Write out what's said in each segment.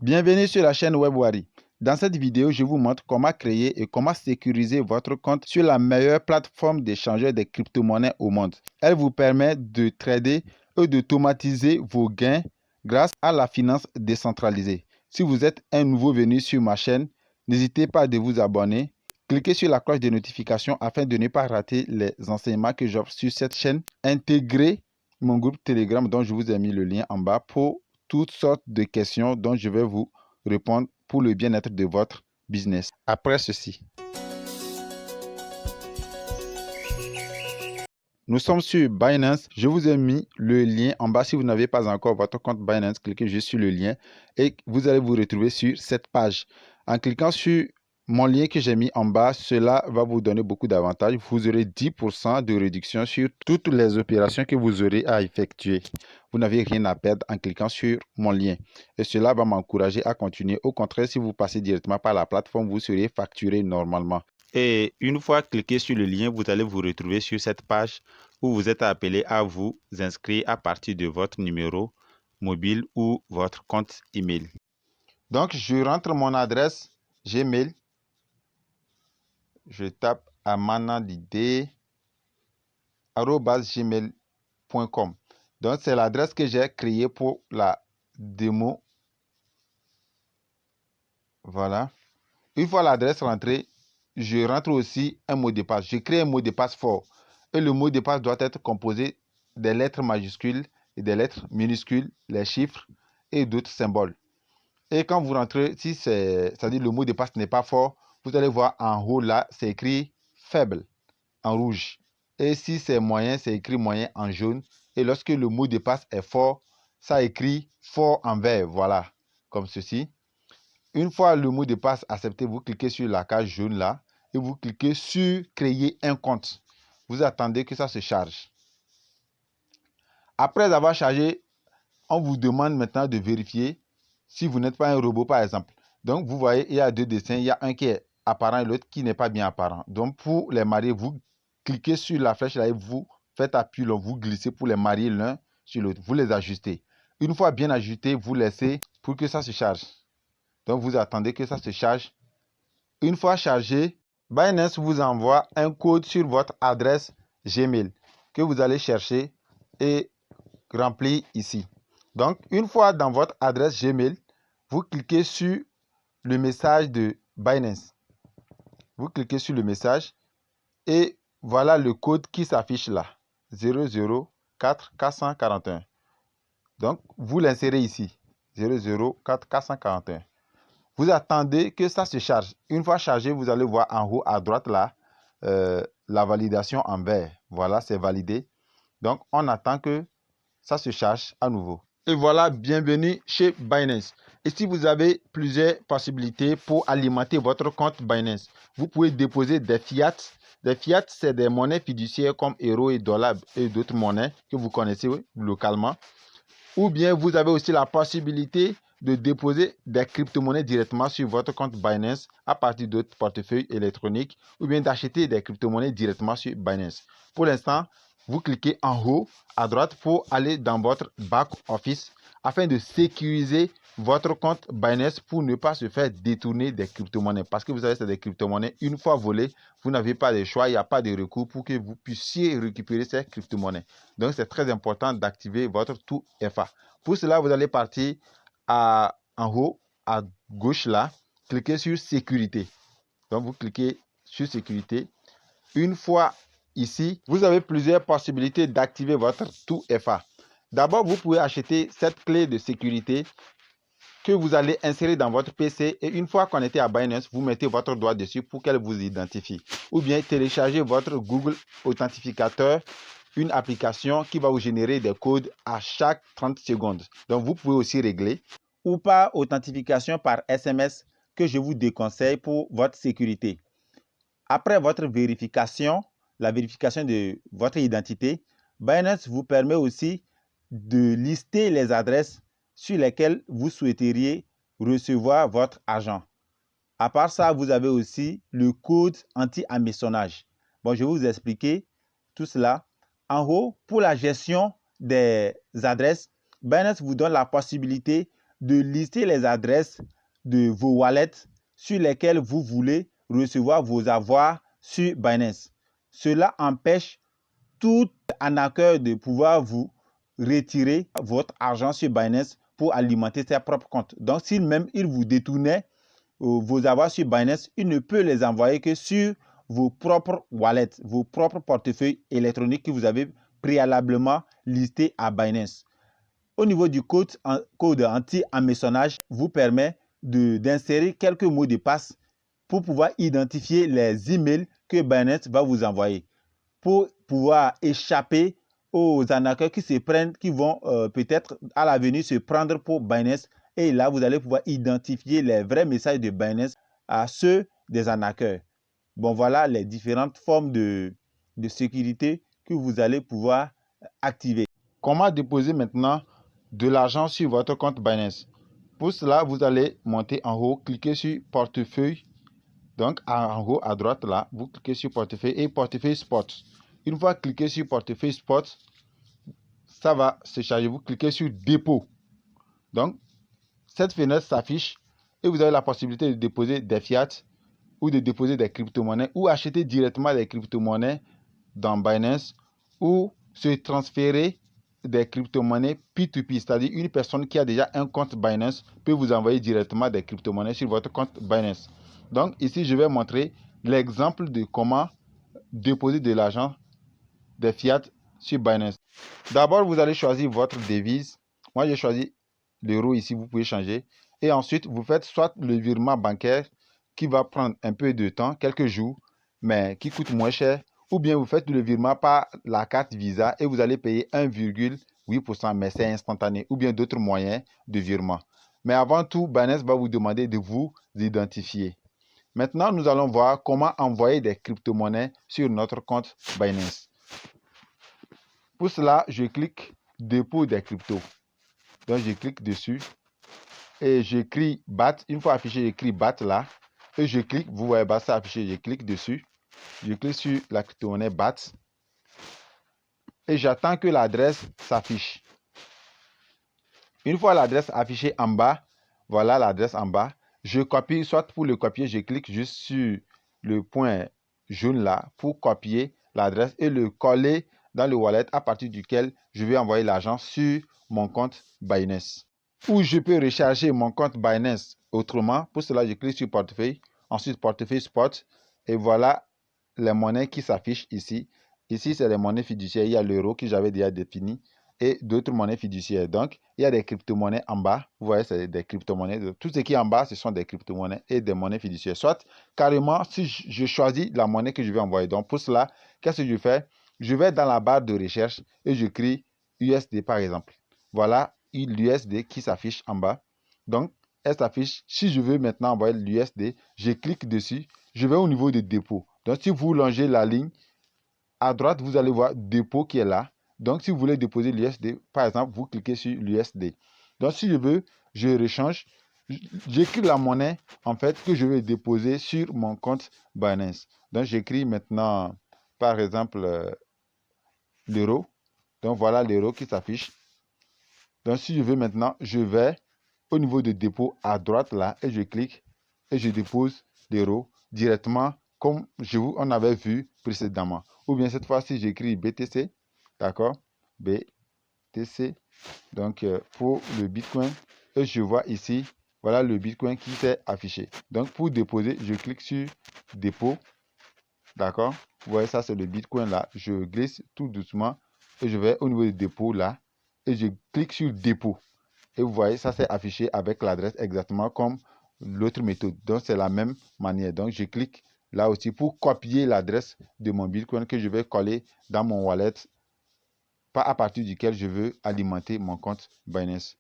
Bienvenue sur la chaîne WebWary. Dans cette vidéo, je vous montre comment créer et comment sécuriser votre compte sur la meilleure plateforme d'échange des crypto-monnaies au monde. Elle vous permet de trader et d'automatiser vos gains grâce à la finance décentralisée. Si vous êtes un nouveau venu sur ma chaîne, n'hésitez pas à vous abonner. Cliquez sur la cloche de notification afin de ne pas rater les enseignements que j'offre sur cette chaîne. Intégrez mon groupe Telegram dont je vous ai mis le lien en bas pour toutes sortes de questions dont je vais vous répondre pour le bien-être de votre business. Après ceci, nous sommes sur Binance. Je vous ai mis le lien en bas. Si vous n'avez pas encore votre compte Binance, cliquez juste sur le lien et vous allez vous retrouver sur cette page. En cliquant sur mon lien que j'ai mis en bas, cela va vous donner beaucoup d'avantages. Vous aurez 10% de réduction sur toutes les opérations que vous aurez à effectuer. Vous n'avez rien à perdre en cliquant sur mon lien. Et cela va m'encourager à continuer. Au contraire, si vous passez directement par la plateforme, vous serez facturé normalement. Et une fois cliqué sur le lien, vous allez vous retrouver sur cette page où vous êtes appelé à vous inscrire à partir de votre numéro mobile ou votre compte email. Donc, je rentre mon adresse Gmail. Je tape amanadide@gmail.com. Donc, c'est l'adresse que j'ai créée pour la démo. Voilà. Une fois l'adresse rentrée, je rentre aussi un mot de passe. Je crée un mot de passe fort. Et le mot de passe doit être composé des lettres majuscules et des lettres minuscules, les chiffres et d'autres symboles. Et quand vous rentrez, si c'est-à-dire le mot de passe n'est pas fort, vous allez voir en haut là, c'est écrit faible en rouge. Et si c'est moyen, c'est écrit moyen en jaune. Et lorsque le mot de passe est fort, ça écrit fort en vert. Voilà, comme ceci. Une fois le mot de passe accepté, vous cliquez sur la case jaune là et vous cliquez sur créer un compte. Vous attendez que ça se charge. Après avoir chargé, on vous demande maintenant de vérifier si vous n'êtes pas un robot par exemple. Donc vous voyez, il y a deux dessins, il y a un qui est apparent et l'autre qui n'est pas bien apparent. Donc pour les marier, vous cliquez sur la flèche là et vous faites appui long, vous glissez pour les marier l'un sur l'autre. Vous les ajustez. Une fois bien ajusté, vous laissez pour que ça se charge. Donc, vous attendez que ça se charge. Une fois chargé, Binance vous envoie un code sur votre adresse Gmail que vous allez chercher et remplir ici. Donc, une fois dans votre adresse Gmail, vous cliquez sur le message de Binance. Vous cliquez sur le message et voilà le code qui s'affiche là. 004441. Donc, vous l'insérez ici. 004441. Vous attendez que ça se charge. Une fois chargé, vous allez voir en haut à droite là, la validation en vert. Voilà, c'est validé. Donc, on attend que ça se charge à nouveau. Et voilà, bienvenue chez Binance. Et si vous avez plusieurs possibilités pour alimenter votre compte Binance, vous pouvez déposer des fiat. Des fiat, c'est des monnaies fiduciaires comme euros et dollars et d'autres monnaies que vous connaissez localement. Ou bien vous avez aussi la possibilité de déposer des crypto-monnaies directement sur votre compte Binance à partir d'autres portefeuilles électroniques ou bien d'acheter des crypto-monnaies directement sur Binance. Pour l'instant, vous cliquez en haut à droite pour aller dans votre back office afin de sécuriser votre compte Binance pour ne pas se faire détourner des crypto-monnaies. Parce que vous savez, c'est des crypto-monnaies. Une fois volées, vous n'avez pas de choix, il n'y a pas de recours pour que vous puissiez récupérer ces crypto-monnaies. Donc, c'est très important d'activer votre tout FA. Pour cela, vous allez partir en haut, à gauche là, cliquez sur sécurité. Donc, vous cliquez sur sécurité. Une fois ici, vous avez plusieurs possibilités d'activer votre tout FA. D'abord, vous pouvez acheter cette clé de sécurité que vous allez insérer dans votre PC et une fois connecté à Binance, vous mettez votre doigt dessus pour qu'elle vous identifie. Ou bien téléchargez votre Google Authentificateur, une application qui va vous générer des codes à chaque 30 secondes. Donc, vous pouvez aussi régler. Ou par authentification par SMS que je vous déconseille pour votre sécurité. Après votre vérification, la vérification de votre identité, Binance vous permet aussi de lister les adresses sur lesquelles vous souhaiteriez recevoir votre argent. À part ça, vous avez aussi le code anti-hameçonnage. Bon, je vais vous expliquer tout cela. En haut, pour la gestion des adresses, Binance vous donne la possibilité de lister les adresses de vos wallets sur lesquelles vous voulez recevoir vos avoirs sur Binance. Cela empêche tout arnaqueur de pouvoir vous retirer votre argent sur Binance pour alimenter ses propres comptes. Donc, si même il vous détournait vos avoirs sur Binance, il ne peut les envoyer que sur vos propres wallets, vos propres portefeuilles électroniques que vous avez préalablement listés à Binance. Au niveau du code anti-hameçonnage, vous permet d'insérer quelques mots de passe pour pouvoir identifier les emails que Binance va vous envoyer, pour pouvoir échapper aux arnaqueurs qui se prennent, qui vont peut-être à l'avenir se prendre pour Binance. Et là, vous allez pouvoir identifier les vrais messages de Binance à ceux des arnaqueurs. Bon, voilà les différentes formes de sécurité que vous allez pouvoir activer. Comment déposer maintenant de l'argent sur votre compte Binance? Pour cela, vous allez monter en haut, cliquer sur portefeuille. Donc, en haut à droite, là, vous cliquez sur portefeuille et portefeuille spot. Une fois cliqué sur portefeuille spot, ça va se charger. Vous cliquez sur dépôt. Donc, cette fenêtre s'affiche et vous avez la possibilité de déposer des fiat ou de déposer des crypto-monnaies ou acheter directement des crypto-monnaies dans Binance ou se transférer des crypto-monnaies P2P, c'est-à-dire une personne qui a déjà un compte Binance peut vous envoyer directement des crypto-monnaies sur votre compte Binance. Donc ici, je vais montrer l'exemple de comment déposer de l'argent, des fiat sur Binance. D'abord, vous allez choisir votre devise. Moi, j'ai choisi l'euro ici, vous pouvez changer. Et ensuite, vous faites soit le virement bancaire qui va prendre un peu de temps, quelques jours, mais qui coûte moins cher, ou bien vous faites le virement par la carte Visa et vous allez payer 1,8%, mais c'est instantané, ou bien d'autres moyens de virement. Mais avant tout, Binance va vous demander de vous identifier. Maintenant, nous allons voir comment envoyer des crypto-monnaies sur notre compte Binance. Pour cela, je clique dépôt des cryptos. Donc, je clique dessus et j'écris BAT. Une fois affiché, j'écris BAT là. Et je clique, vous voyez BAT affiché, je clique dessus. Je clique sur la crypto-monnaie BAT. Et j'attends que l'adresse s'affiche. Une fois l'adresse affichée en bas, voilà l'adresse en bas. Je copie, soit pour le copier, je clique juste sur le point jaune là pour copier l'adresse et le coller dans le wallet à partir duquel je vais envoyer l'argent sur mon compte Binance. Ou je peux recharger mon compte Binance autrement. Pour cela, je clique sur portefeuille, ensuite portefeuille spot et voilà les monnaies qui s'affichent ici. Ici, c'est les monnaies fiduciaires. Il y a l'euro que j'avais déjà défini et d'autres monnaies fiduciaires. Donc, il y a des crypto-monnaies en bas. Vous voyez, c'est des crypto-monnaies. Tout ce qui est en bas, ce sont des crypto-monnaies et des monnaies fiduciaires. Soit, carrément, si je choisis la monnaie que je vais envoyer. Donc, pour cela, qu'est-ce que je fais? Je vais dans la barre de recherche et j'écris USD, par exemple. Voilà l'USD qui s'affiche en bas. Donc, elle s'affiche. Si je veux maintenant envoyer l'USD, je clique dessus. Je vais au niveau de dépôt. Donc, si vous longez la ligne, à droite, vous allez voir dépôt qui est là. Donc, si vous voulez déposer l'USD, par exemple, vous cliquez sur l'USD. Donc, si je veux, je rechange. J'écris la monnaie, en fait, que je vais déposer sur mon compte Binance. Donc, j'écris maintenant, par exemple, l'euro. Donc, voilà l'euro qui s'affiche. Donc, si je veux maintenant, je vais au niveau de dépôt à droite là et je clique et je dépose l'euro directement comme on avait vu précédemment. Ou bien cette fois-ci, j'écris BTC, d'accord, BTC, donc pour le Bitcoin, et je vois ici, voilà le Bitcoin qui s'est affiché. Donc pour déposer, je clique sur dépôt, d'accord, vous voyez ça c'est le Bitcoin là, je glisse tout doucement et je vais au niveau du dépôt là, et je clique sur dépôt. Et vous voyez, ça s'est affiché avec l'adresse exactement comme l'autre méthode. Donc, c'est la même manière. Donc, je clique là aussi pour copier l'adresse de mon Bitcoin que je vais coller dans mon wallet, pas à partir duquel je veux alimenter mon compte Binance.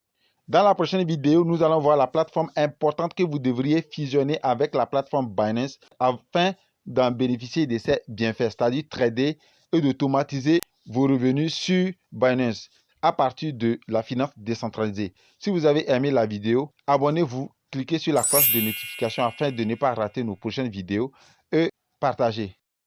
Dans la prochaine vidéo, nous allons voir la plateforme importante que vous devriez fusionner avec la plateforme Binance afin d'en bénéficier de ses bienfaits, c'est-à-dire trader et d'automatiser vos revenus sur Binance à partir de la finance décentralisée. Si vous avez aimé la vidéo, abonnez-vous, cliquez sur la cloche de notification afin de ne pas rater nos prochaines vidéos et partagez.